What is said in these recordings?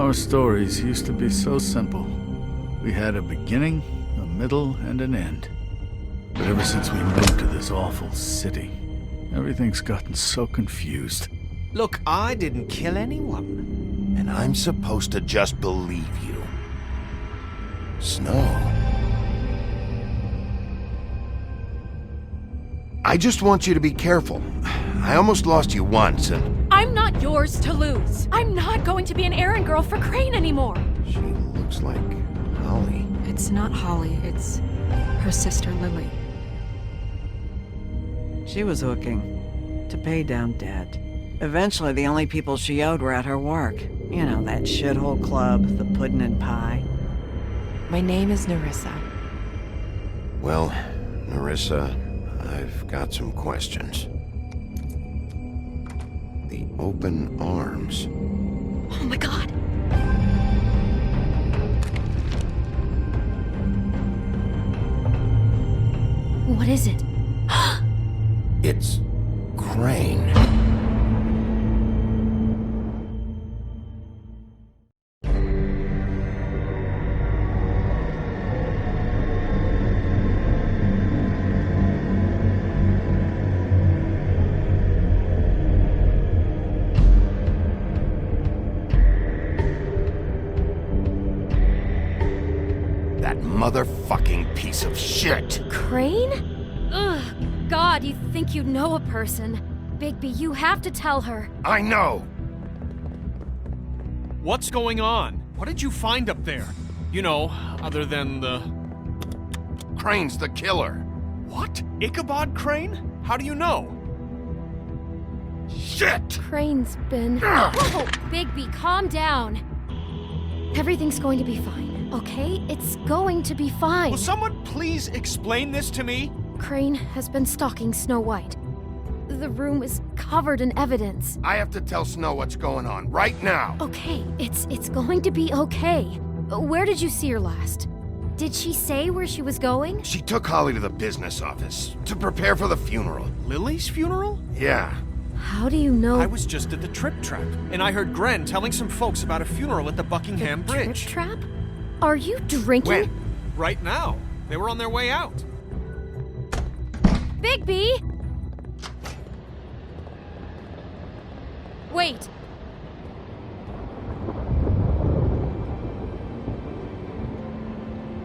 Our stories used to be so simple. We had a beginning, a middle, and an end. But ever since we moved to this awful city, everything's gotten so confused. Look, I didn't kill anyone. And I'm supposed to just believe you. Snow. I just want you to be careful. I almost lost you once, and... I'm not yours to lose. I'm not going to be an errand girl for Crane anymore. She looks like Holly. It's not Holly, it's her sister Lily. She was hooking to pay down debt. Eventually, the only people she owed were at her work. You know, that shithole club, the Puddin' and Pie. My name is Nerissa. Well, Nerissa, I've got some questions. The open arms. Oh my god. What is it? It's Crane. That motherfucking piece of shit! Crane? Ugh. God, you think you know a person. Bigby, you have to tell her. I know! What's going on? What did you find up there? You know, other than the... Crane's the killer. What? Ichabod Crane? How do you know? Shit! Crane's been... Whoa! Bigby, calm down. Everything's going to be fine, okay? It's going to be fine. Will someone please explain this to me? Crane has been stalking Snow White. The room is covered in evidence. I have to tell Snow what's going on, right now! Okay, it's going to be okay. Where did you see her last? Did she say where she was going? She took Holly to the business office to prepare for the funeral. Lily's funeral? Yeah. How do you know? I was just at the Trip Trap, and I heard Gren telling some folks about a funeral at the Buckingham Bridge. Trip Trap? Are you drinking? When? Right now. They were on their way out. Bigby! Wait.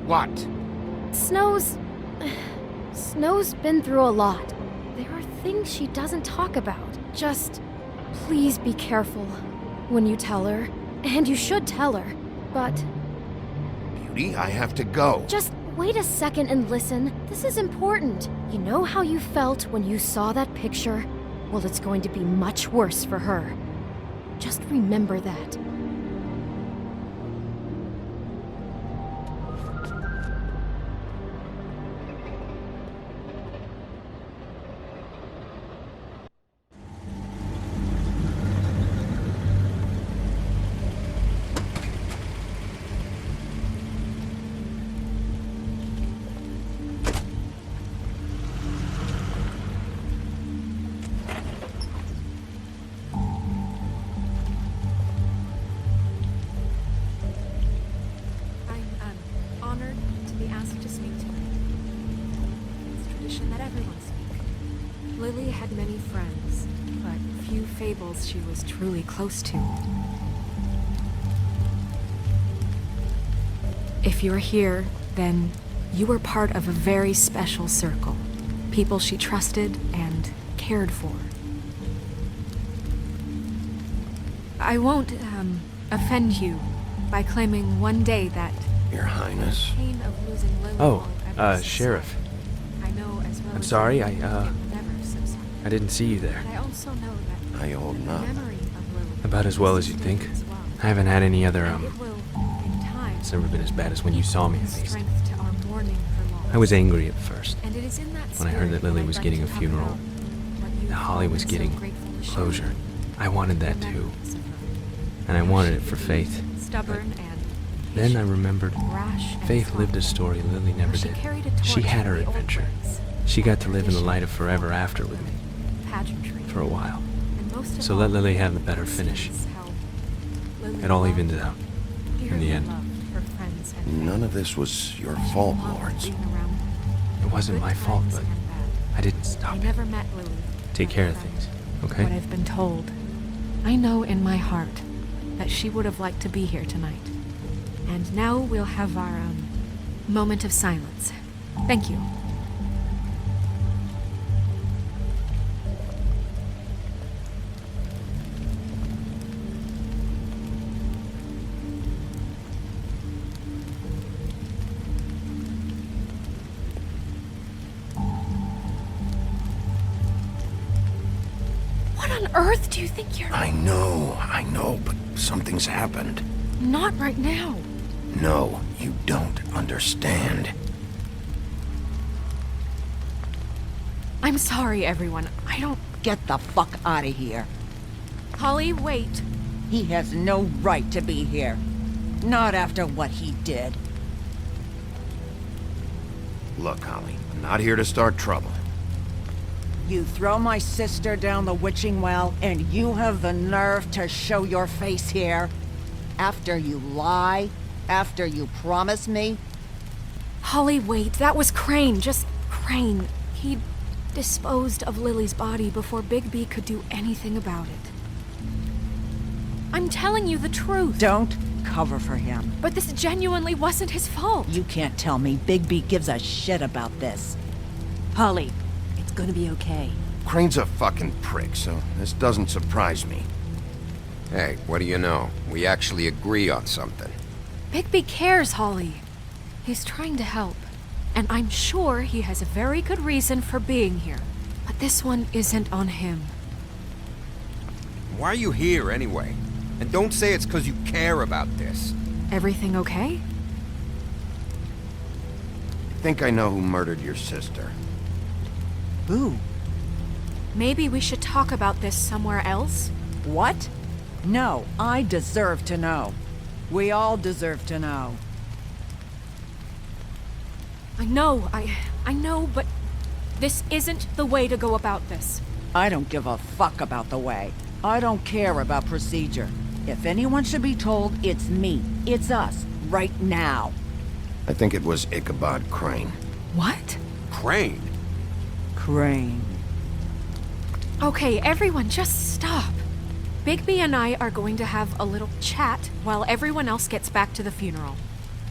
What? Snow's been through a lot. There are things she doesn't talk about. Just please be careful when you tell her. And you should tell her. But Beauty, I have to go. just wait a second and listen. This is important. You know how you felt when you saw that picture? Well, it's going to be much worse for her. Just remember that. I'm honored to be asked to speak tonight. It's tradition that everyone speak. Lily had many friends, but few fables she was truly close to. If you're here, then you were part of a very special circle. People she trusted and cared for. I won't, offend you by claiming one day that Your Highness. pain of losing Lily Oh, will ever Sheriff. subside. I know as well I'm as sorry, you I it will never subside. I didn't see you there. But I also know that I hold the up. memory of Lily About as well as is you'd think. as well. I haven't had any other, And it will, in time, It's never been as bad as when you saw me, at least. strength to our mourning her loss. I was angry at first. And it is in that When I heard spirit that Lily I was write getting to a talk funeral, about what you that Holly was have been so getting grateful to show closure. me. I wanted that The too. memories of her. And I wanted it for Faith. Stubborn and Then I remembered rash and Faith slow. lived a story Lily never She did. carried a torch She had her of the old adventure. ways, She got to live in the light of forever after with me, pageantry, for a while. and most of So all, let Lily have the better finish. is how Lily It all loved evened out. in the end. Loved her friends and None of this was your fault, Lawrence. being around them. It wasn't Good my fault, times but and bad. I didn't I stop it. never met Lily. Take my care of friend. things, But okay? I've been told. I know in my heart that she would have liked to be here tonight. And now we'll have our moment of silence. Thank you. What on earth do you think you're... I know, but something's happened. Not right now. No, you don't understand. I'm sorry, everyone. I don't... Get the fuck out of here. Holly, wait. He has no right to be here. Not after what he did. Look, Holly, I'm not here to start trouble. You throw my sister down the witching well, and you have the nerve to show your face here? After you lie? After you promise me? Holly, wait. That was Crane. Just Crane. He disposed of Lily's body before Bigby could do anything about it. I'm telling you the truth. Don't cover for him. But this genuinely wasn't his fault. You can't tell me Bigby gives a shit about this. Holly, it's gonna be okay. Crane's a fucking prick, so this doesn't surprise me. Hey, what do you know? We actually agree on something. Bigby cares, Holly. He's trying to help. And I'm sure he has a very good reason for being here. But this one isn't on him. Why are you here anyway? And don't say it's because you care about this. Everything okay? I think I know who murdered your sister. Who? Maybe we should talk about this somewhere else? What? No, I deserve to know. We all deserve to know. I know, but this isn't the way to go about this. I don't give a fuck about the way. I don't care about procedure. If anyone should be told, it's me. It's us. Right now. I think it was Ichabod Crane. What? Crane? Crane. Okay, everyone, just stop. Bigby and I are going to have a little chat while everyone else gets back to the funeral.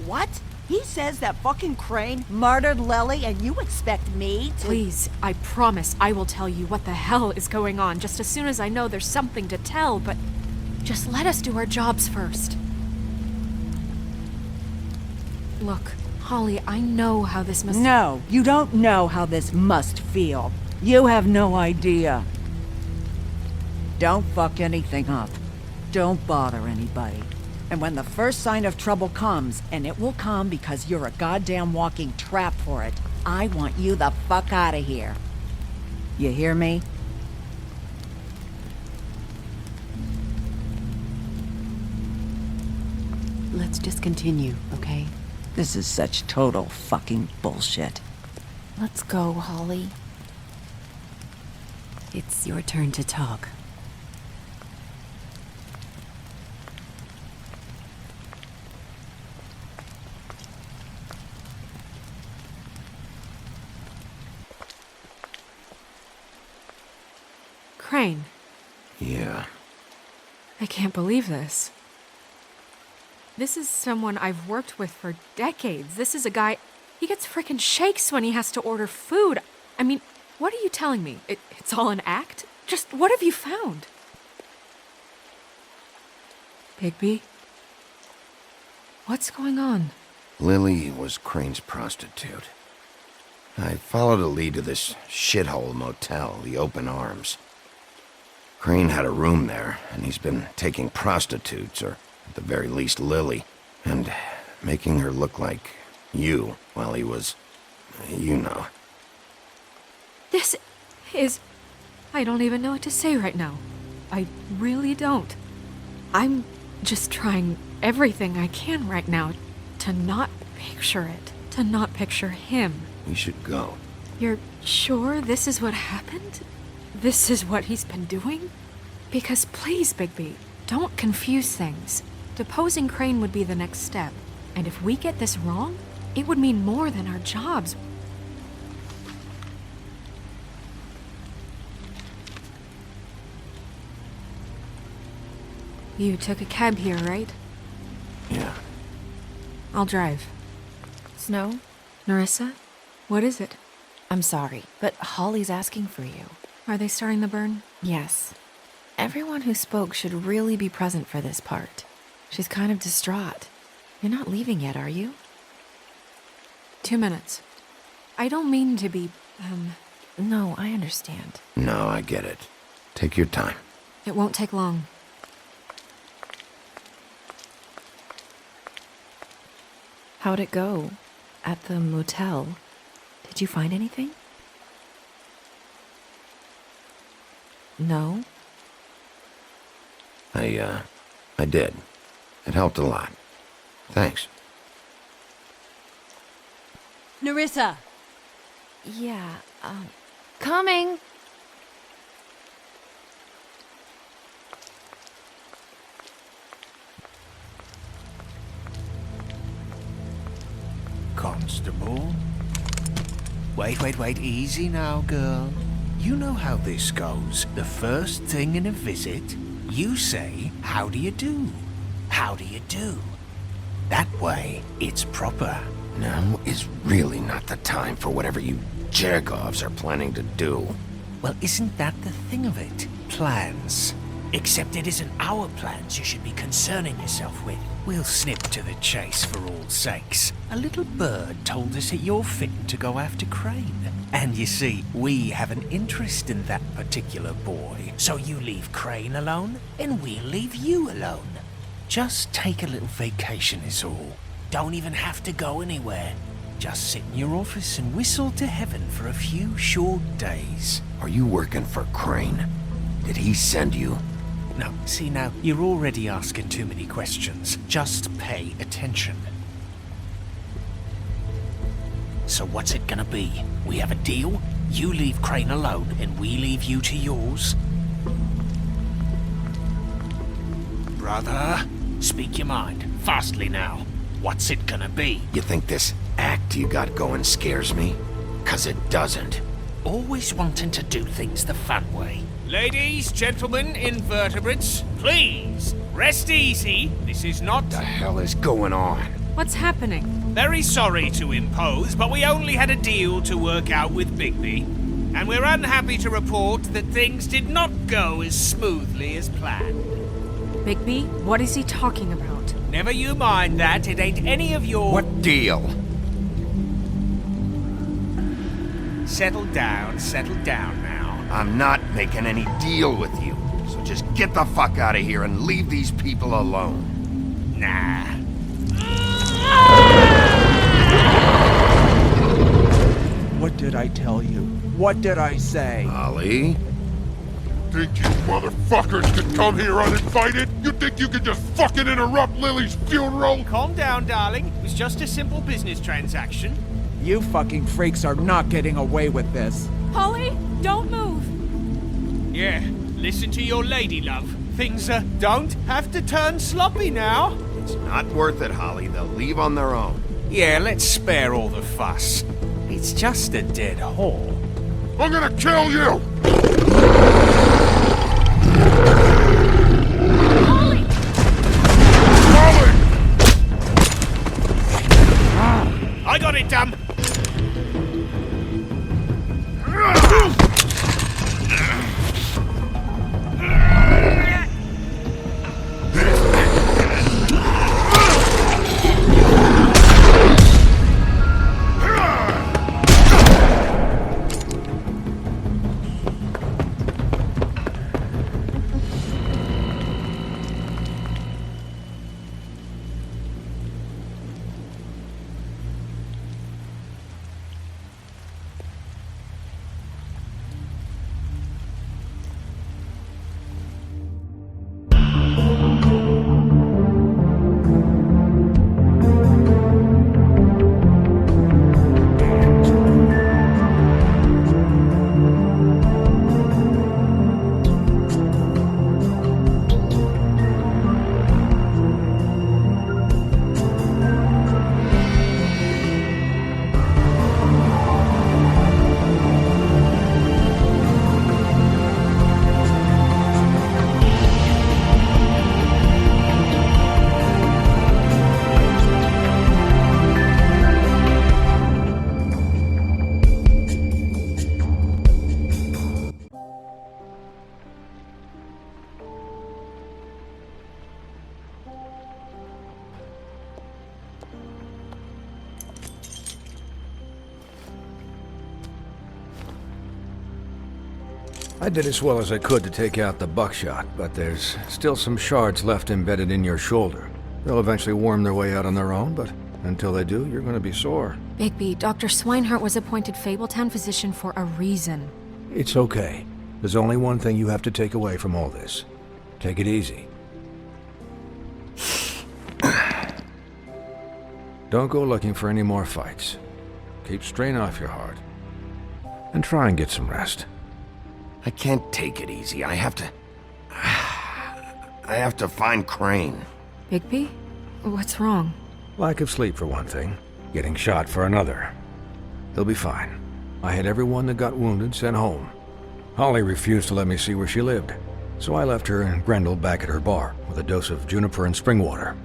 What? He says that fucking Crane murdered Lily and you expect me to— Please, I promise I will tell you what the hell is going on just as soon as I know there's something to tell, but just let us do our jobs first. Look, Holly, I know how this must— No, you don't know how this must feel. You have no idea. Don't fuck anything up. Don't bother anybody. And when the first sign of trouble comes, and it will come because you're a goddamn walking trap for it, I want you the fuck out of here. You hear me? Let's just continue, okay? This is such total fucking bullshit. Let's go, Holly. It's your turn to talk. Crane, Yeah. I can't believe this. This is someone I've worked with for decades. This is a guy, he gets frickin' shakes when he has to order food. I mean, what are you telling me? It's all an act? Just what have you found? Bigby? What's going on? Lily was Crane's prostitute. I followed a lead to this shithole motel, the Open Arms. Crane had a room there, and he's been taking prostitutes, or at the very least Lily, and making her look like you while he was, you know. This is... I don't even know what to say right now. I really don't. I'm just trying everything I can right now to not picture it, to not picture him. We should go. You're sure this is what happened? This is what he's been doing? Because please, Bigby, don't confuse things. Deposing Crane would be the next step. And if we get this wrong, it would mean more than our jobs. You took a cab here, right? Yeah. I'll drive. Snow? Nerissa? What is it? I'm sorry, but Holly's asking for you. Are they starting the burn? Yes. Everyone who spoke should really be present for this part. She's kind of distraught. You're not leaving yet, are you? 2 minutes. I don't mean to be, No, I understand. No, I get it. Take your time. It won't take long. How'd it go? At the motel? Did you find anything? No? I did. It helped a lot. Thanks. Nerissa! Yeah, coming! Constable? Wait, easy now, girl. You know how this goes. The first thing in a visit, you say, how do you do? How do you do? That way, it's proper. Now is really not the time for whatever you Jergovs are planning to do. Well, isn't that the thing of it? Plans. Except it isn't our plans you should be concerning yourself with. We'll snip to the chase for all sakes. A little bird told us that you're fitting to go after Crane. And you see, we have an interest in that particular boy. So you leave Crane alone, and we'll leave you alone. Just take a little vacation is all. Don't even have to go anywhere. Just sit in your office and whistle to heaven for a few short days. Are you working for Crane? Did he send you? No, see now, you're already asking too many questions. Just pay attention. So what's it gonna be? We have a deal? You leave Crane alone, and we leave you to yours? Brother, speak your mind. Fastly now. What's it gonna be? You think this act you got going scares me? 'Cause it doesn't. Always wanting to do things the fun way. Ladies, gentlemen, invertebrates, please, rest easy. This is not... The hell is going on? What's happening? Very sorry to impose, but we only had a deal to work out with Bigby. And we're unhappy to report that things did not go as smoothly as planned. Bigby, what is he talking about? Never you mind that, it ain't any of your... What deal? Settle down now. I'm not making any deal with you. So just get the fuck out of here and leave these people alone. Nah. What did I tell you? What did I say? Ollie? Think you motherfuckers could come here uninvited? You think you could just fucking interrupt Lily's funeral? Calm down, darling. It was just a simple business transaction. You fucking freaks are not getting away with this. Holly, don't move! Yeah, listen to your lady, love. Things, don't have to turn sloppy now. It's not worth it, Holly. They'll leave on their own. Yeah, let's spare all the fuss. It's just a dead hole. I'm gonna kill you! Holly! Holly! I got it, damn! I did as well as I could to take out the buckshot, but there's still some shards left embedded in your shoulder. They'll eventually worm their way out on their own, but until they do, you're gonna be sore. Bigby, Dr. Swinehart was appointed Fabletown physician for a reason. It's okay. There's only one thing you have to take away from all this. Take it easy. Don't go looking for any more fights. Keep strain off your heart. And try and get some rest. I can't take it easy. I have to find Crane. Bigby? What's wrong? Lack of sleep for one thing. Getting shot for another. He'll be fine. I had everyone that got wounded sent home. Holly refused to let me see where she lived, so I left her and Grendel back at her bar with a dose of juniper and spring water.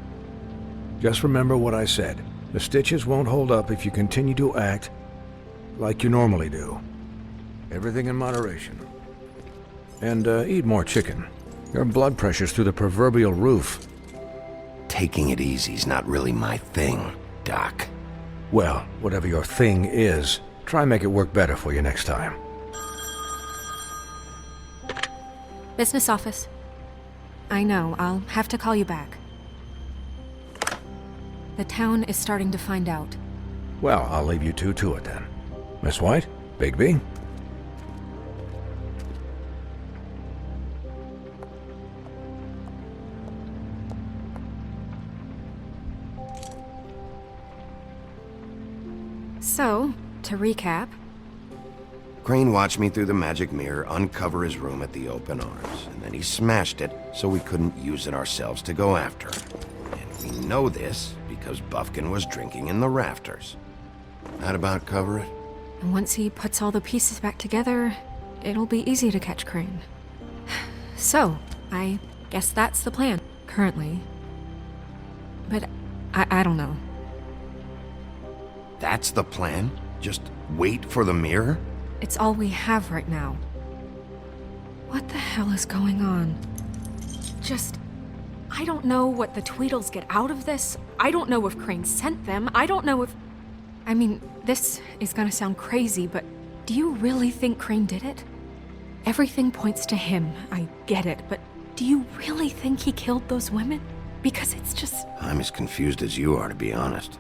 Just remember what I said. The stitches won't hold up if you continue to act like you normally do. Everything in moderation. And eat more chicken. Your blood pressure's through the proverbial roof. Taking it easy's not really my thing, Doc. Well, whatever your thing is, try and make it work better for you next time. Business office. I know, I'll have to call you back. The town is starting to find out. Well, I'll leave you two to it then. Miss White? Bigby? So, to recap... Crane watched me through the magic mirror uncover his room at the Open Arms, and then he smashed it so we couldn't use it ourselves to go after him. And we know this because Bufkin was drinking in the rafters. That about cover it? And once he puts all the pieces back together, it'll be easy to catch Crane. So, I guess that's the plan, currently. But I don't know. That's the plan? Just wait for the mirror? It's all we have right now. What the hell is going on? I don't know what the Tweedles get out of this. I don't know if Crane sent them. I don't know if... I mean, this is gonna sound crazy, but do you really think Crane did it? Everything points to him, I get it, but do you really think he killed those women? Because it's just... I'm as confused as you are, to be honest.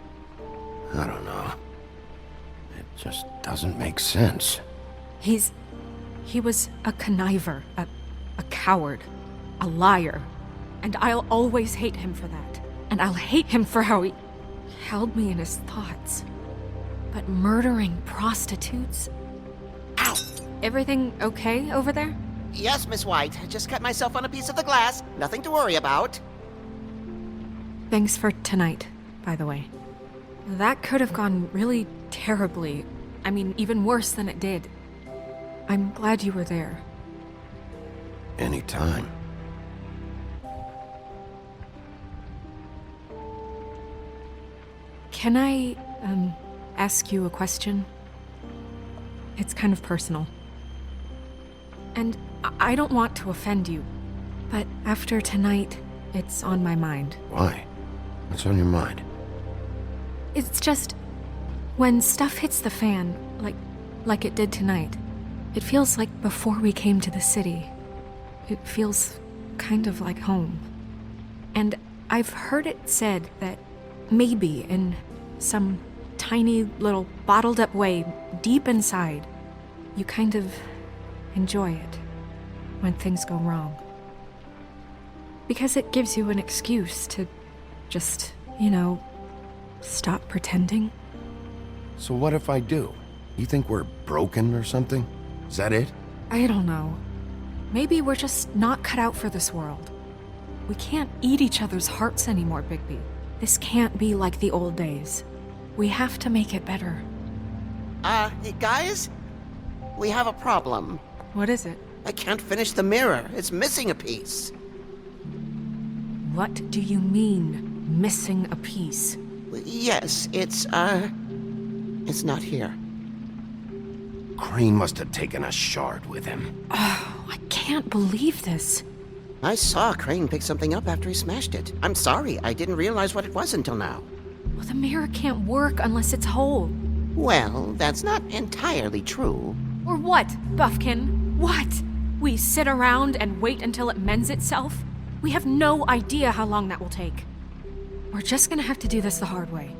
I don't know. It just doesn't make sense. He was a conniver, a coward, a liar. And I'll always hate him for that. And I'll hate him for how he held me in his thoughts. But murdering prostitutes? Ow! Everything okay over there? Yes, Miss White. I just cut myself on a piece of the glass. Nothing to worry about. Thanks for tonight, by the way. That could have gone really terribly. I mean, even worse than it did. I'm glad you were there. Anytime. Can I, ask you a question? It's kind of personal. And I don't want to offend you, but after tonight, it's on my mind. Why? What's on your mind? It's just... when stuff hits the fan, like it did tonight, it feels like before we came to the city. It feels kind of like home. And I've heard it said that maybe in some tiny little bottled up way deep inside, you kind of enjoy it when things go wrong. Because it gives you an excuse to just, stop pretending. So what if I do? You think we're broken or something? Is that it? I don't know. Maybe we're just not cut out for this world. We can't eat each other's hearts anymore, Bigby. This can't be like the old days. We have to make it better. Guys? We have a problem. What is it? I can't finish the mirror. It's missing a piece. What do you mean, missing a piece? Yes, it's not here. Crane must have taken a shard with him. Oh, I can't believe this. I saw Crane pick something up after he smashed it. I'm sorry, I didn't realize what it was until now. Well, the mirror can't work unless it's whole. Well, that's not entirely true. Or what, Bufkin? What? We sit around and wait until it mends itself? We have no idea how long that will take. We're just gonna have to do this the hard way.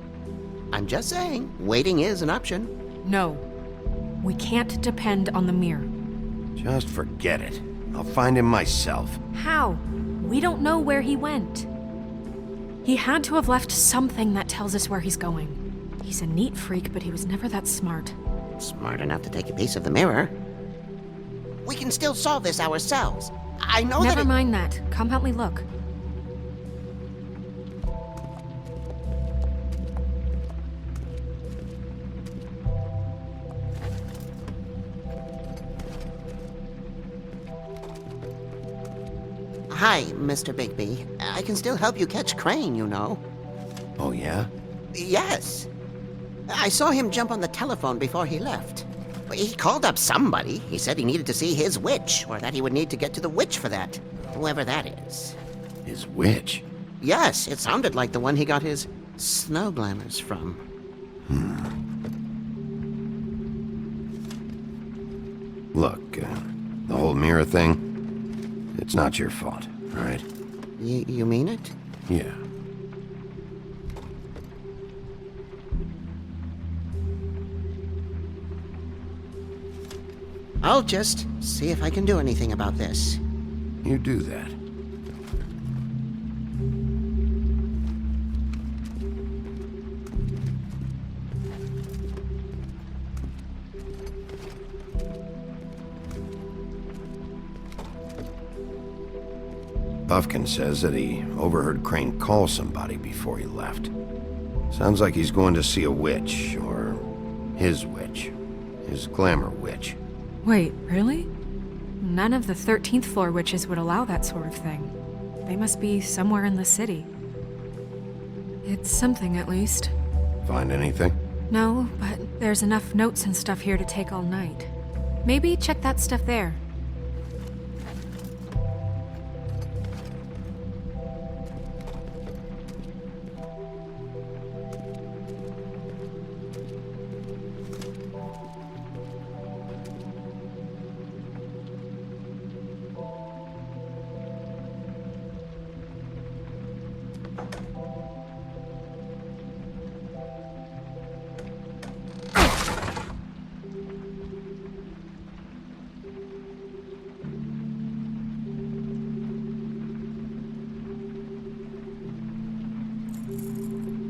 I'm just saying, waiting is an option. No. We can't depend on the mirror. Just forget it. I'll find him myself. How? We don't know where he went. He had to have left something that tells us where he's going. He's a neat freak, but he was never that smart. Smart enough to take a piece of the mirror. We can still solve this ourselves. I know Never mind that. Come help me look. Hi, Mr. Bigby. I can still help you catch Crane, you know. Oh, yeah? Yes. I saw him jump on the telephone before he left. He called up somebody. He said he needed to see his witch, or that he would need to get to the witch for that. Whoever that is. His witch? Yes, it sounded like the one he got his snow glamours from. Look, the whole mirror thing, it's not your fault, right? You mean it? Yeah. I'll just see if I can do anything about this. You do that. Buffkin says that he overheard Crane call somebody before he left. Sounds like he's going to see a witch, or his witch. His glamour witch. Wait, really? None of the 13th floor witches would allow that sort of thing. They must be somewhere in the city. It's something, at least. Find anything? No, but there's enough notes and stuff here to take all night. Maybe check that stuff there.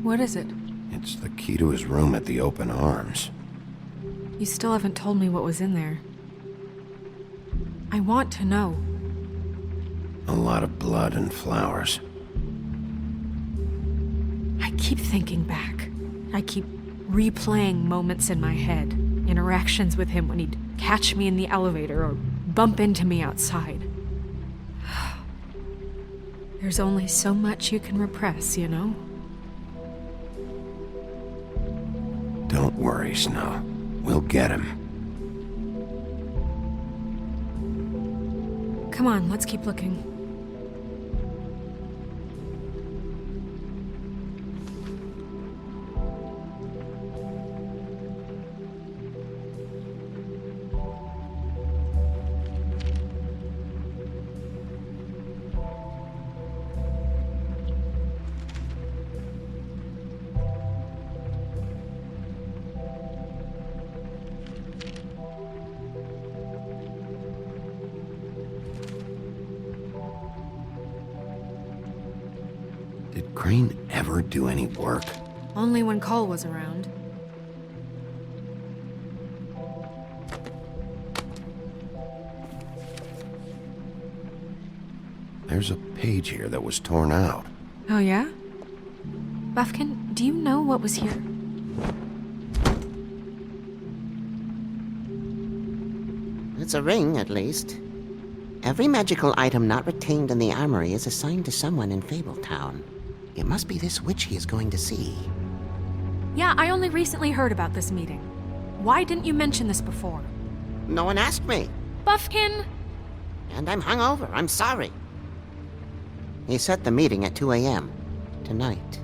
What is it? It's the key to his room at the Open Arms. You still haven't told me what was in there. I want to know. A lot of blood and flowers. I keep thinking back. I keep replaying moments in my head. Interactions with him when he'd catch me in the elevator or bump into me outside. There's only so much you can repress, you know? Don't worry, Snow. We'll get him. Come on, let's keep looking. Did Crane ever do any work? Only when Cole was around. There's a page here that was torn out. Oh, yeah? Buffkin, do you know what was here? It's a ring, at least. Every magical item not retained in the armory is assigned to someone in Fabletown. It must be this witch he is going to see. Yeah, I only recently heard about this meeting. Why didn't you mention this before? No one asked me. Buffkin! And I'm hungover. I'm sorry. He set the meeting at 2 a.m. tonight.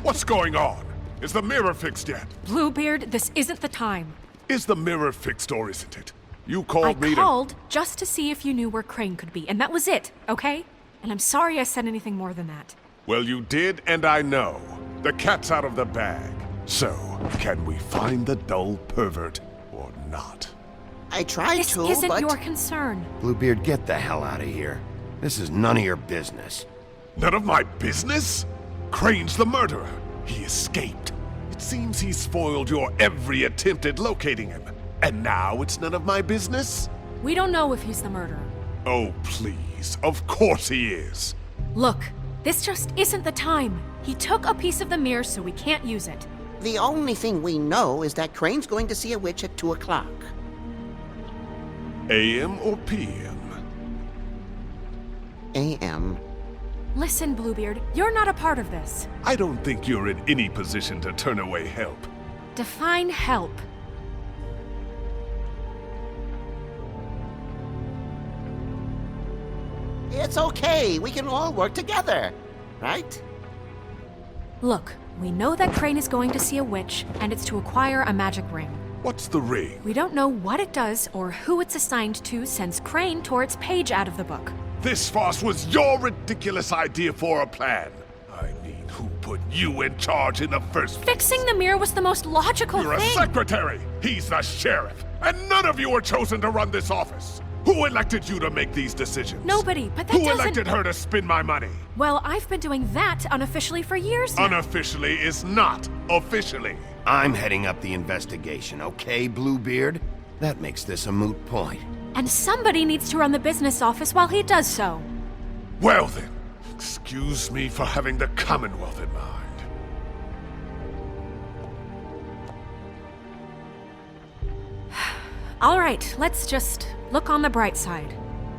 What's going on? Is the mirror fixed yet? Bluebeard, this isn't the time. Is the mirror fixed or isn't it? You I called me called just to see if you knew where Crane could be, and that was it, okay? And I'm sorry I said anything more than that. Well, you did, and I know. The cat's out of the bag. So, can we find the dull pervert or not? I tried This to, isn't but... your concern. Bluebeard, get the hell out of here. This is none of your business. None of my business? Crane's the murderer. He escaped. It seems he spoiled your every attempt at locating him. And now it's none of my business? We don't know if he's the murderer. Oh, please. Of course he is. Look, this just isn't the time. He took a piece of the mirror, so we can't use it. The only thing we know is that Crane's going to see a witch at 2 o'clock. AM or PM? AM. Listen, Bluebeard, you're not a part of this. I don't think you're in any position to turn away help. Define help. It's okay. We can all work together. Right? Look, we know that Crane is going to see a witch, and it's to acquire a magic ring. What's the ring? We don't know what it does or who it's assigned to since Crane tore its page out of the book. This farce was your ridiculous idea for a plan. I mean, who put you in charge in the first place? Fixing the mirror was the most logical You're thing. a secretary! He's the sheriff! And none of you were chosen to run this office! Who elected you to make these decisions? Nobody, but that Who doesn't... elected her to spend my money? Well, I've been doing that unofficially for years now. Unofficially is not officially. I'm heading up the investigation, okay, Bluebeard? That makes this a moot point. And somebody needs to run the business office while he does so. Well then, excuse me for having the Commonwealth in mind. All right, let's just look on the bright side.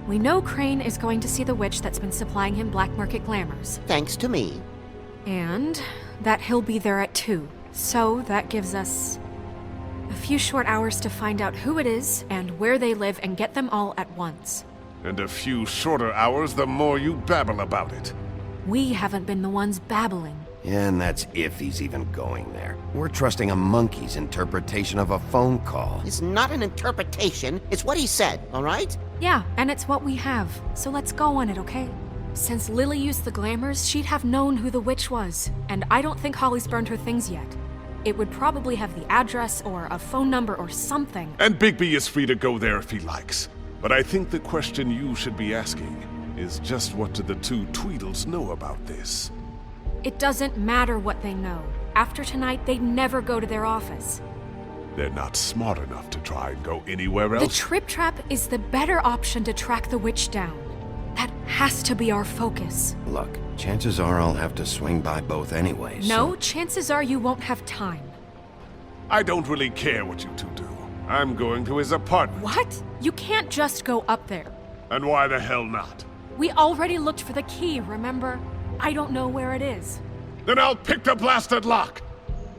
We know Crane is going to see the witch that's been supplying him black market glamours. Thanks to me. And that he'll be there at 2. So that gives us a few short hours to find out who it is and where they live and get them all at once. And a few shorter hours the more you babble about it. We haven't been the ones babbling. And that's if he's even going there. We're trusting a monkey's interpretation of a phone call. It's not an interpretation, it's what he said, all right? Yeah, and it's what we have. So let's go on it, okay? Since Lily used the glamours, she'd have known who the witch was. And I don't think Holly's burned her things yet. It would probably have the address or a phone number or something. And Bigby is free to go there if he likes. But I think the question you should be asking is just what do the two Tweedles know about this? It doesn't matter what they know. After tonight, they'd never go to their office. They're not smart enough to try and go anywhere else. The Trip Trap is the better option to track the witch down. That has to be our focus. Look, chances are I'll have to swing by both anyways. No, chances are you won't have time. I don't really care what you two do. I'm going to his apartment. What? You can't just go up there. And why the hell not? We already looked for the key, remember? I don't know where it is. Then I'll pick the blasted lock!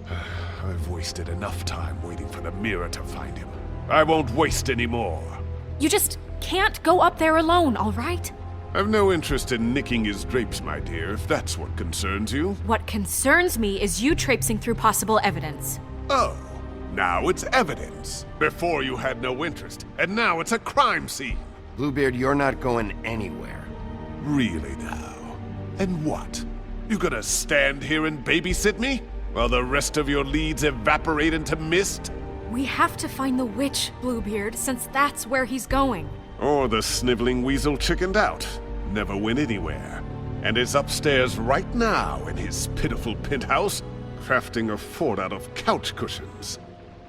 I've wasted enough time waiting for the mirror to find him. I won't waste any more. You just can't go up there alone, all right? I've no interest in nicking his drapes, my dear, if that's what concerns you. What concerns me is you traipsing through possible evidence. Oh, now it's evidence. Before you had no interest, and now it's a crime scene. Bluebeard, you're not going anywhere. Really now? And what? You gonna stand here and babysit me? While the rest of your leads evaporate into mist? We have to find the witch, Bluebeard, since that's where he's going. Or the sniveling weasel chickened out. Never went anywhere. And is upstairs right now in his pitiful penthouse, crafting a fort out of couch cushions.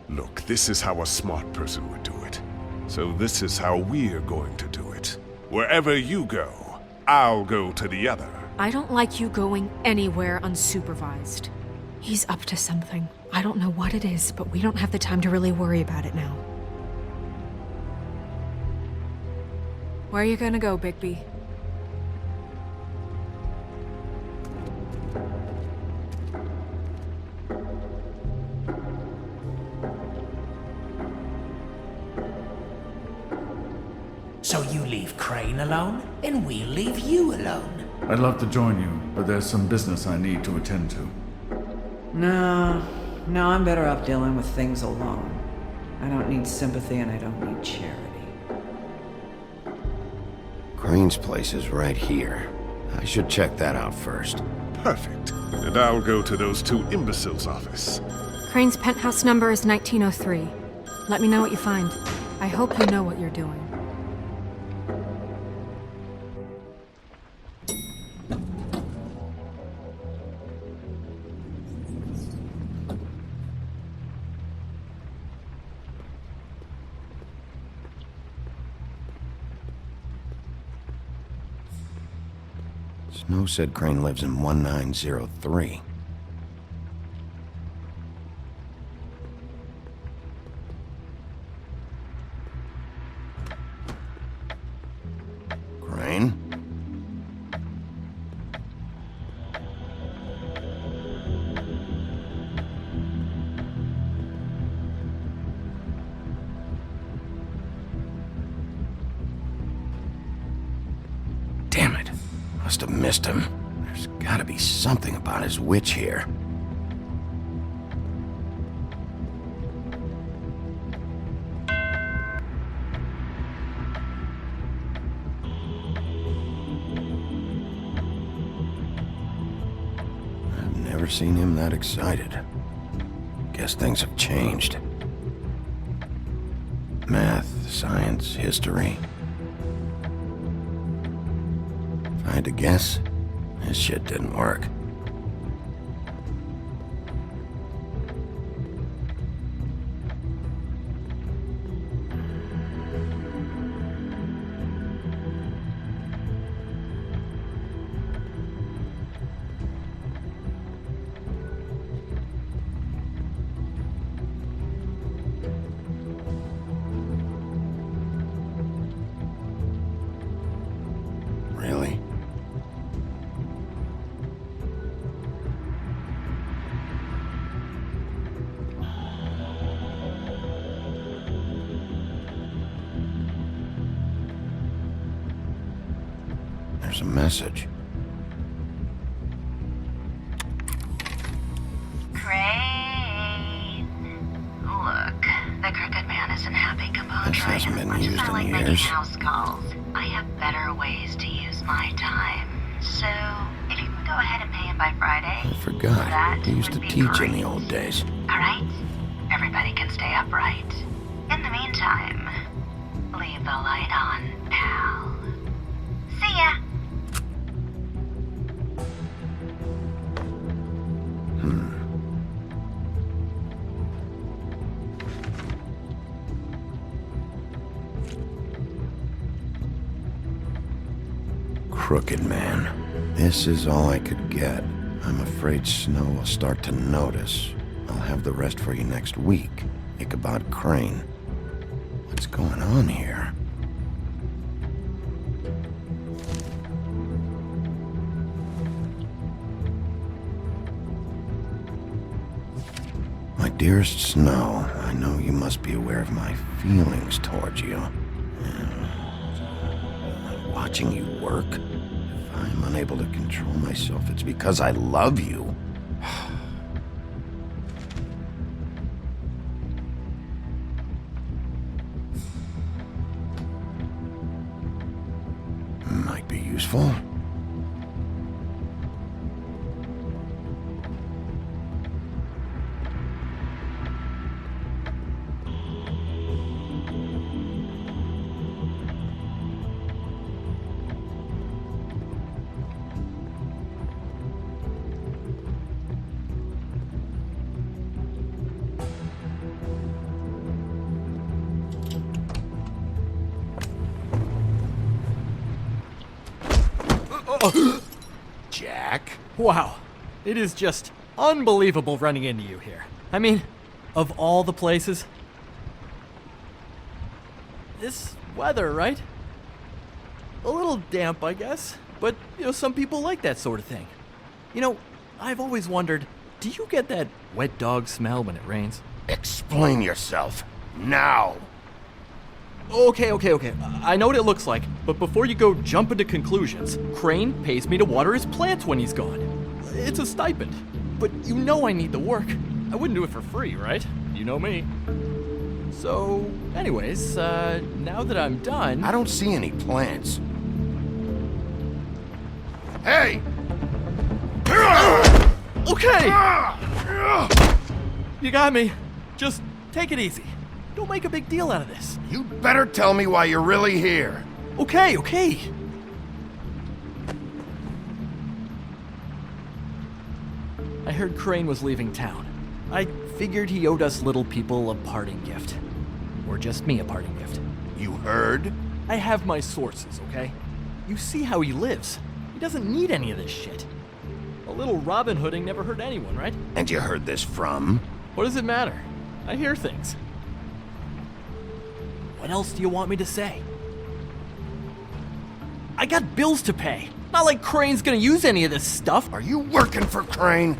Look, this is how a smart person would do it. So this is how we're going to do it. Wherever you go, I'll go to the other. I don't like you going anywhere unsupervised. He's up to something. I don't know what it is, but we don't have the time to really worry about it now. Where are you gonna go, Bigby? So you leave Crane alone, and we'll leave you alone. I'd love to join you, but there's some business I need to attend to. No, I'm better off dealing with things alone. I don't need sympathy and I don't need charity. Crane's place is right here. I should check that out first. Perfect. And I'll go to those two imbeciles' office. Crane's penthouse number is 1903. Let me know what you find. I hope you know what you're doing. Snow said Crane lives in 1903. Crane? Damn it. Must have missed him. There's gotta be something about his witch here. I've never seen him that excited. Guess things have changed. Math, science, history. If I had to guess, this shit didn't work. Really? There's a message. Crane. Look, the Crooked Man isn't happy, Compadre. This hasn't been As much used as I in like making years. house calls, I have better ways to use my time. So, if you can go ahead and pay him by Friday, I forgot. that He used to would be teach in great. the old days. Alright? Everybody can stay upright. In the meantime, leave the light on, pal. See ya! Crooked Man. This is all I could get. I'm afraid Snow will start to notice. I'll have the rest for you next week. Ichabod Crane. What's going on here? My dearest Snow, I know you must be aware of my feelings towards you. Watching you work, if I'm unable to control myself, it's because I love you. Might be useful. Jack? Wow. It is just unbelievable running into you here. I mean, of all the places. This weather, right? A little damp, I guess. But, some people like that sort of thing. I've always wondered, do you get that wet dog smell when it rains? Explain yourself. Now! Okay. I know what it looks like, but before you go jumping to conclusions, Crane pays me to water his plants when he's gone. It's a stipend, but I need the work. I wouldn't do it for free, right? You know me. So, anyways, now that I'm done... I don't see any plants. Hey! Okay! You got me. Just take it easy. Don't make a big deal out of this. You better tell me why you're really here. Okay, okay. I heard Crane was leaving town. I figured he owed us little people a parting gift. Or just me a parting gift. You heard? I have my sources, okay? You see how he lives. He doesn't need any of this shit. A little Robin Hooding never hurt anyone, right? And you heard this from? What does it matter? I hear things. What else do you want me to say? I got bills to pay. Not like Crane's gonna use any of this stuff. Are you working for Crane?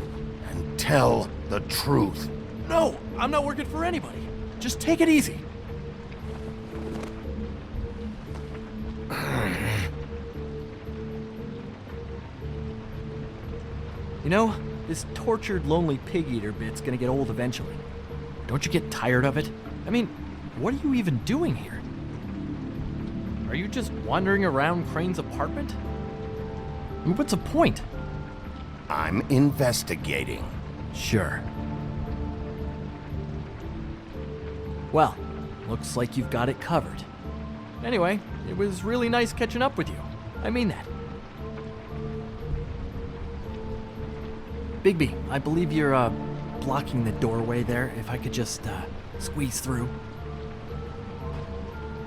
And tell the truth. No, I'm not working for anybody. Just take it easy. You know, this tortured, lonely pig-eater bit's gonna get old eventually. Don't you get tired of it? I mean, what are you even doing here? Are you just wandering around Crane's apartment? I mean, what's the point? I'm investigating. Sure. Well, looks like you've got it covered. Anyway, it was really nice catching up with you. I mean that. Bigby, I believe you're, blocking the doorway there. If I could just, squeeze through.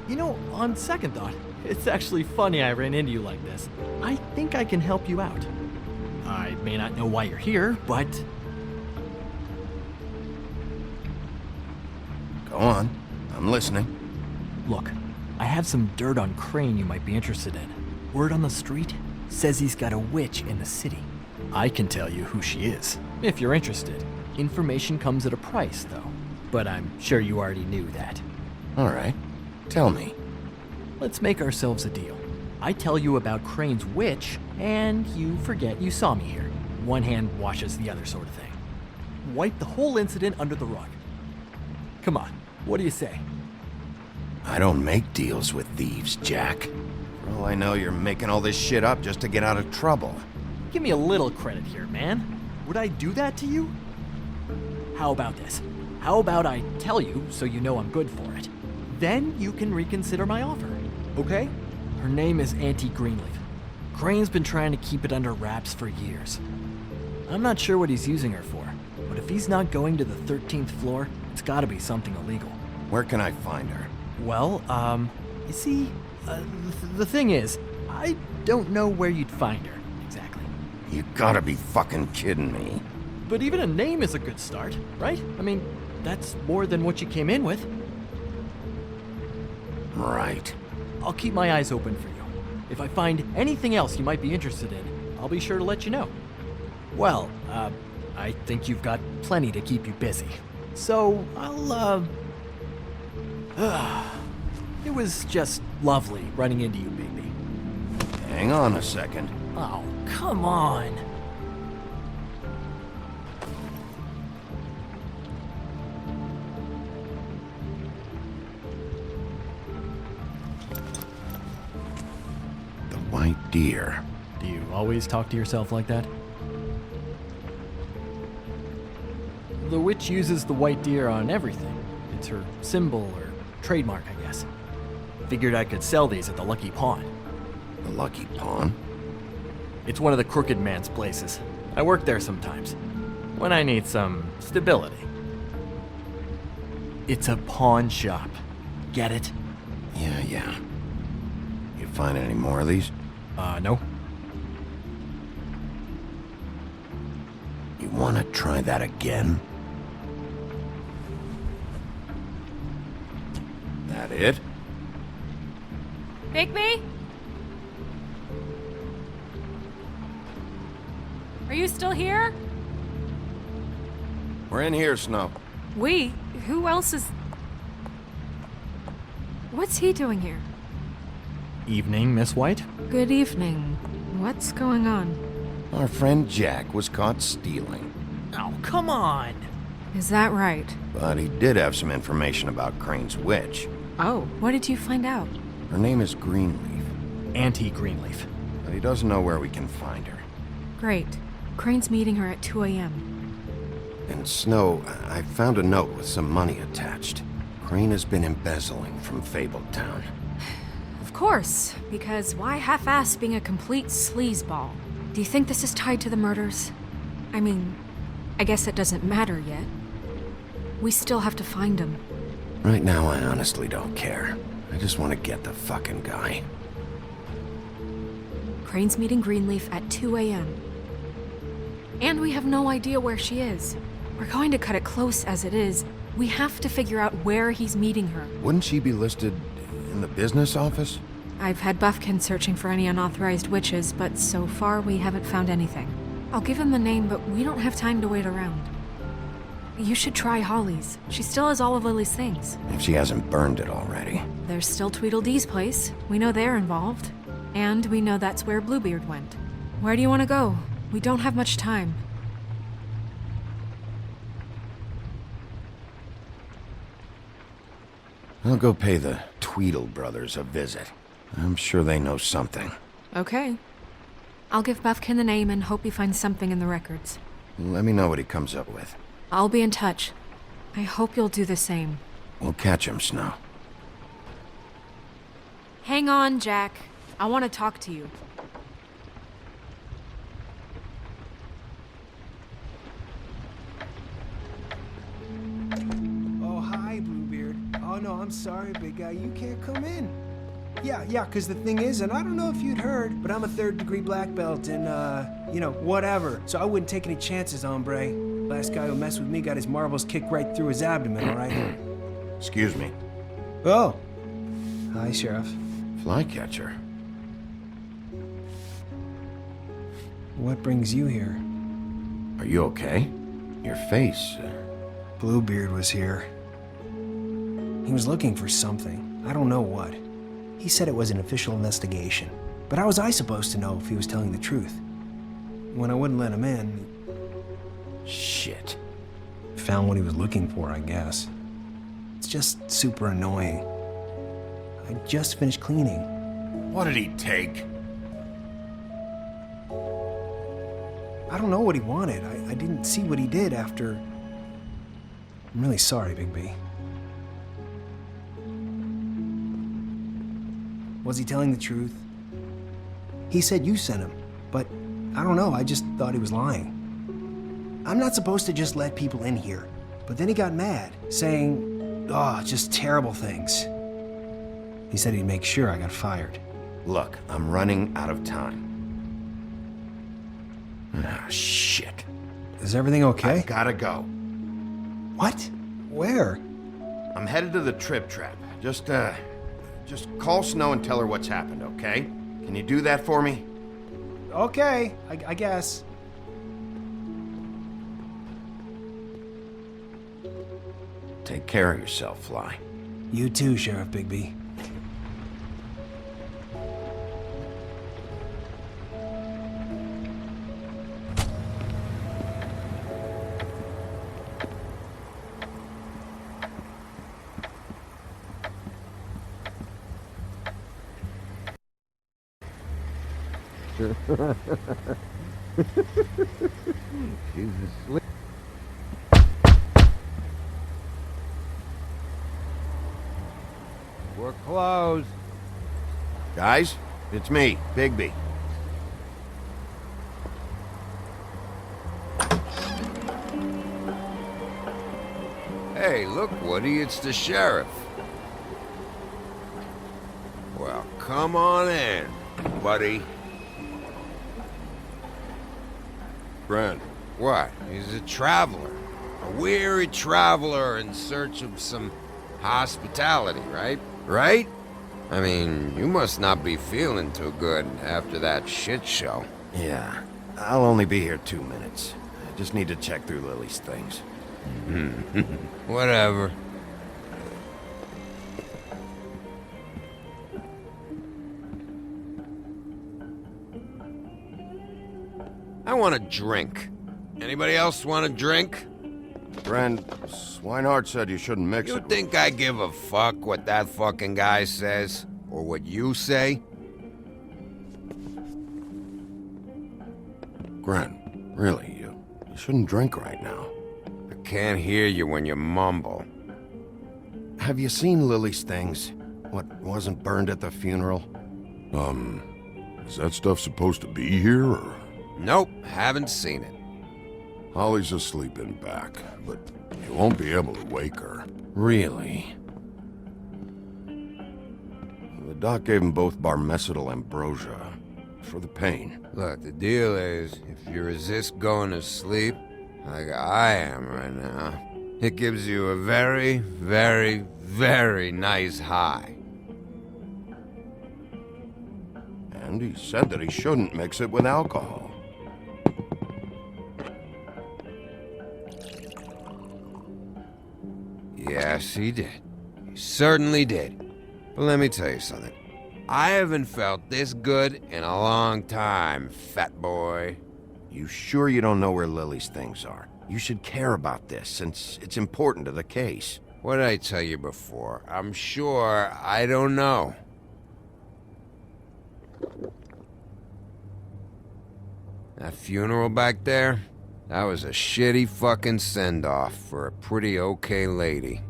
You know, on second thought, it's actually funny I ran into you like this. I think I can help you out. I may not know why you're here, but... Go on. I'm listening. Look, I have some dirt on Crane you might be interested in. Word on the street says he's got a witch in the city. I can tell you who she is, if you're interested. Information comes at a price, though. But I'm sure you already knew that. All right. Tell me. Let's make ourselves a deal. I tell you about Crane's witch, and you forget you saw me here. One hand washes the other sort of thing. Wipe the whole incident under the rug. Come on, what do you say? I don't make deals with thieves, Jack. For all I know, you're making all this shit up just to get out of trouble. Give me a little credit here, man. Would I do that to you? How about this? How about I tell you so you know I'm good for it? Then you can reconsider my offer, okay? Her name is Auntie Greenleaf. Crane's been trying to keep it under wraps for years. I'm not sure what he's using her for, but if he's not going to the 13th floor, it's gotta be something illegal. Where can I find her? Well, you see, the thing is, I don't know where you'd find her, exactly. You gotta be fucking kidding me. But even a name is a good start, right? I mean, that's more than what you came in with. Right. I'll keep my eyes open for you. If I find anything else you might be interested in, I'll be sure to let you know. Well, I think you've got plenty to keep you busy. So, I'll, it was just lovely running into you, Bigby. Hang on a second. Oh, come on. The white deer. Do you always talk to yourself like that? The witch uses the white deer on everything. It's her symbol or trademark, I guess. Figured I could sell these at the Lucky Pawn. The Lucky Pawn? It's one of the crooked man's places. I work there sometimes, when I need some stability. It's a pawn shop. Get it? Yeah. You find any more of these? No. You want to try that again? That it? Bigby? Are you still here? We're in here, Snow. We? Who else is... What's he doing here? Evening, Miss White. Good evening. What's going on? Our friend Jack was caught stealing. Oh, come on! Is that right? But he did have some information about Crane's witch. Oh, what did you find out? Her name is Greenleaf. Auntie Greenleaf. but he doesn't know where we can find her. Great. Crane's meeting her at 2 a.m. And Snow, I found a note with some money attached. Crane has been embezzling from Fabletown. Of course, because why half-ass being a complete sleazeball? Do you think this is tied to the murders? I mean, I guess it doesn't matter yet. We still have to find him. Right now, I honestly don't care. I just want to get the fucking guy. Crane's meeting Greenleaf at 2 a.m. And we have no idea where she is. We're going to cut it close as it is. We have to figure out where he's meeting her. Wouldn't she be listed in the business office? I've had Buffkin searching for any unauthorized witches, but so far we haven't found anything. I'll give him the name, but we don't have time to wait around. You should try Holly's. She still has all of Lily's things. If she hasn't burned it already. There's still Tweedledee's place. We know they're involved. And we know that's where Bluebeard went. Where do you want to go? We don't have much time. I'll go pay the Tweedle brothers a visit. I'm sure they know something. Okay. I'll give Buffkin the name and hope he finds something in the records. Let me know what he comes up with. I'll be in touch. I hope you'll do the same. We'll catch him, Snow. Hang on, Jack. I want to talk to you. Oh, hi, Bluebeard. Oh, no, I'm sorry, big guy. You can't come in. Yeah, because the thing is, and I don't know if you'd heard, but I'm a third-degree black belt and, whatever. So I wouldn't take any chances, hombre. Last guy who messed with me got his marbles kicked right through his abdomen, all right? Excuse me. Oh. Hi, Sheriff. Flycatcher. What brings you here? Are you okay? Your face... Bluebeard was here. He was looking for something. I don't know what. He said it was an official investigation. But how was I supposed to know if he was telling the truth? When I wouldn't let him in... Shit. Found what he was looking for, I guess. It's just super annoying. I just finished cleaning. What did he take? I don't know what he wanted. I didn't see what he did after... I'm really sorry, Bigby. Was he telling the truth? He said you sent him, but I don't know, I just thought he was lying. I'm not supposed to just let people in here, but then he got mad, saying, just terrible things. He said he'd make sure I got fired. Look, I'm running out of time. Ah, shit. Is everything okay? I gotta go. What? Where? I'm headed to the Trip Trap. Just call Snow and tell her what's happened, okay? Can you do that for me? Okay, I guess. Take care of yourself, Fly. You too, Sheriff Bigby. She's asleep. We're closed. Guys, it's me, Bigby. Hey, look, Woody, it's the sheriff. Well, come on in, buddy. Brent. What? He's a traveler. A weary traveler in search of some hospitality, right? Right? I mean, you must not be feeling too good after that shit show. Yeah, I'll only be here 2 minutes. I just need to check through Lily's things. Whatever. I want a drink. Anybody else want a drink? Brent, Swinehart said you shouldn't mix it. You think I give a fuck what that fucking guy says? Or what you say? Gren, really, you shouldn't drink right now. I can't hear you when you mumble. Have you seen Lily's things? What wasn't burned at the funeral? Is that stuff supposed to be here, or...? Nope, haven't seen it. Holly's asleep in back, but you won't be able to wake her. Really? The doc gave them both Barmecidal ambrosia for the pain. Look, the deal is, if you resist going to sleep, like I am right now, it gives you a very, very, very nice high. And he said that he shouldn't mix it with alcohol. Yes, he did. He certainly did. But let me tell you something. I haven't felt this good in a long time, fat boy. You sure you don't know where Lily's things are? You should care about this, since it's important to the case. What did I tell you before? I'm sure I don't know. That funeral back there? That was a shitty fucking send-off for a pretty okay lady.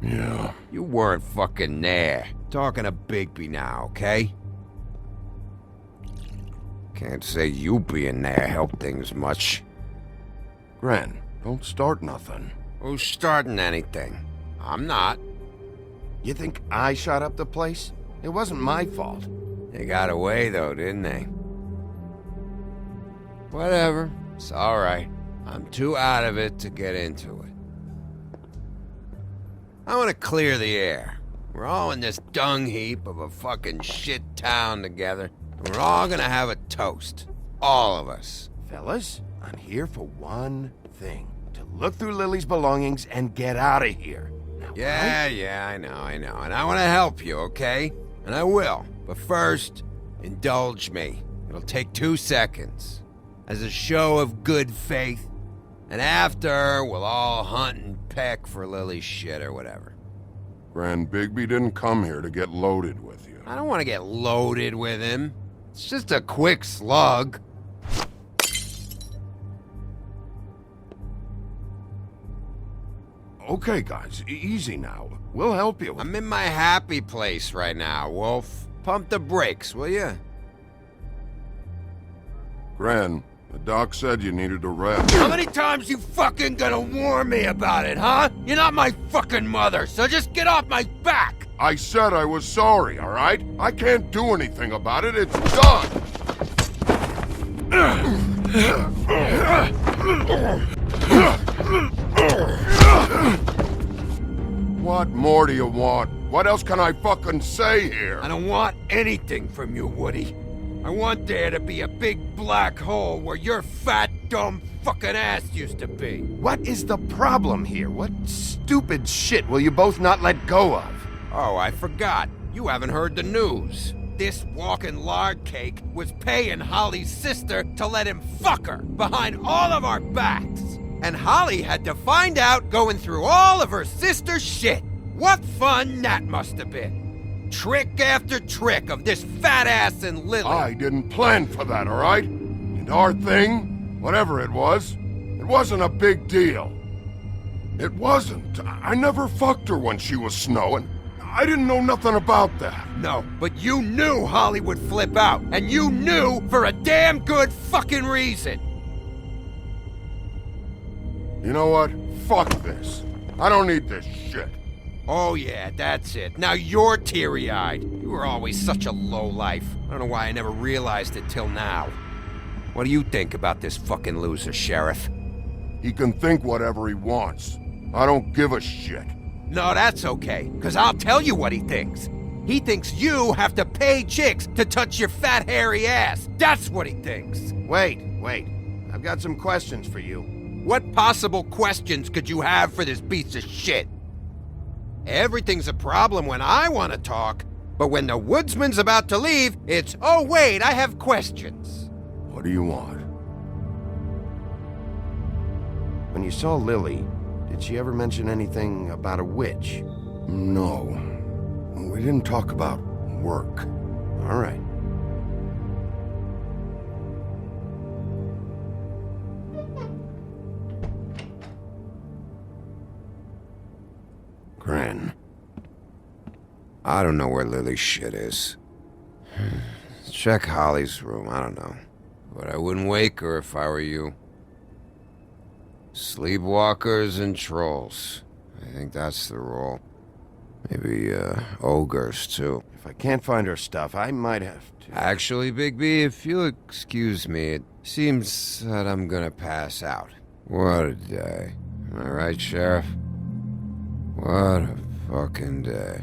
Yeah. You weren't fucking there. Talking to Bigby now, okay? Can't say you being there helped things much. Gren, don't start nothing. Who's starting anything? I'm not. You think I shot up the place? It wasn't my fault. They got away though, didn't they? Whatever. It's alright. I'm too out of it to get into it. I want to clear the air. We're all in this dung heap of a fucking shit town together, and we're all gonna have a toast. All of us. Fellas, I'm here for one thing. To look through Lily's belongings and get out of here. Now, Yeah, I know. And I want to help you, okay? And I will. But first, indulge me. It'll take 2 seconds. As a show of good faith. And after, we'll all hunt and peck for Lily's shit or whatever. Grand Bigby didn't come here to get loaded with you. I don't want to get loaded with him. It's just a quick slug. Okay, guys, easy now. We'll help you. I'm in my happy place right now, Wolf. Pump the brakes, will you? Gran, the doc said you needed a rest. How many times you fucking gonna warn me about it, huh? You're not my fucking mother, so just get off my back! I said I was sorry, all right? I can't do anything about it. It's done! What more do you want? What else can I fucking say here? I don't want anything from you, Woody. I want there to be a big black hole where your fat, dumb fucking ass used to be. What is the problem here? What stupid shit will you both not let go of? Oh, I forgot. You haven't heard the news. This walking lard cake was paying Holly's sister to let him fuck her behind all of our backs. And Holly had to find out going through all of her sister's shit. What fun that must have been. Trick after trick of this fat ass and Lily. I didn't plan for that, all right? And our thing, whatever it wasn't a big deal. It wasn't. I never fucked her when she was snowing. I didn't know nothing about that. No, but you knew Holly would flip out. And you knew for a damn good fucking reason. You know what? Fuck this. I don't need this shit. Oh yeah, that's it. Now you're teary-eyed. You were always such a lowlife. I don't know why I never realized it till now. What do you think about this fucking loser, Sheriff? He can think whatever he wants. I don't give a shit. No, that's okay, because I'll tell you what he thinks. He thinks you have to pay chicks to touch your fat, hairy ass. That's what he thinks. Wait. I've got some questions for you. What possible questions could you have for this piece of shit? Everything's a problem when I want to talk, but when the woodsman's about to leave, it's, oh wait, I have questions. What do you want? When you saw Lily, did she ever mention anything about a witch? No. We didn't talk about work. All right. I don't know where Lily's shit is. Check Holly's room, I don't know. But I wouldn't wake her if I were you. Sleepwalkers and trolls. I think that's the rule. Maybe, ogres, too. If I can't find her stuff, I might have to... Actually, Big B, if you'll excuse me, it seems that I'm gonna pass out. What a day. Am I right, Sheriff? What a fucking day.